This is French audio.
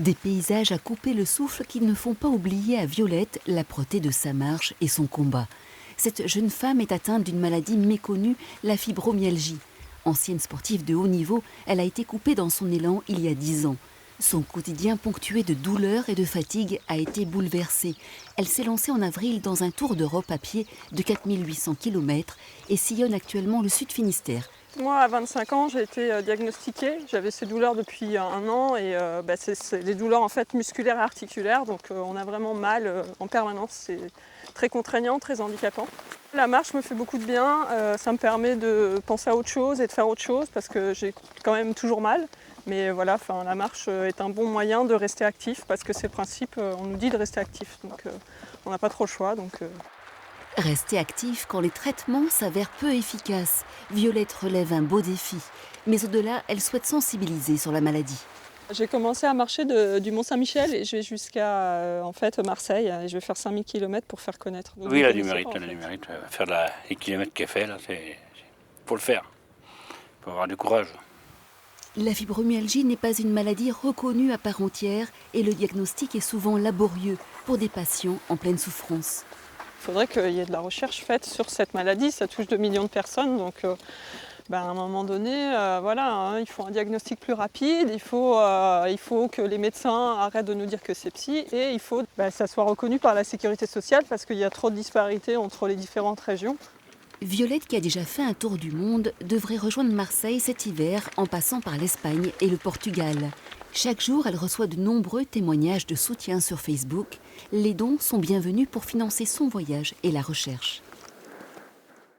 Des paysages à couper le souffle qui ne font pas oublier à Violette l'âpreté de sa marche et son combat. Cette jeune femme est atteinte d'une maladie méconnue, la fibromyalgie. Ancienne sportive de haut niveau, elle a été coupée dans son élan il y a 10 ans. Son quotidien ponctué de douleurs et de fatigue a été bouleversé. Elle s'est lancée en avril dans un tour d'Europe à pied de 4800 km et sillonne actuellement le Sud Finistère. Moi, à 25 ans, j'ai été diagnostiquée. J'avais ces douleurs depuis un an et c'est des douleurs en fait musculaires et articulaires. Donc on a vraiment mal en permanence. C'est très contraignant, très handicapant. La marche me fait beaucoup de bien. Ça me permet de penser à autre chose et de faire autre chose parce que j'ai quand même toujours mal. Mais voilà, la marche est un bon moyen de rester actif parce que c'est le principe, on nous dit de rester actif. Donc on n'a pas trop le choix. Rester actif quand les traitements s'avèrent peu efficaces. Violette relève un beau défi. Mais au-delà, elle souhaite sensibiliser sur la maladie. J'ai commencé à marcher du Mont-Saint-Michel et je vais jusqu'à Marseille et je vais faire 5000 km pour faire connaître. Donc, oui, elle a du mérite, Faire les kilomètres qu'elle fait, là, faut le faire. Il faut avoir du courage. La fibromyalgie n'est pas une maladie reconnue à part entière et le diagnostic est souvent laborieux pour des patients en pleine souffrance. Il faudrait qu'il y ait de la recherche faite sur cette maladie. Ça touche 2 millions de personnes, donc à un moment donné, il faut un diagnostic plus rapide, il faut que les médecins arrêtent de nous dire que c'est psy et il faut que ça soit reconnu par la sécurité sociale parce qu'il y a trop de disparités entre les différentes régions. Violette, qui a déjà fait un tour du monde, devrait rejoindre Marseille cet hiver en passant par l'Espagne et le Portugal. Chaque jour, elle reçoit de nombreux témoignages de soutien sur Facebook. Les dons sont bienvenus pour financer son voyage et la recherche.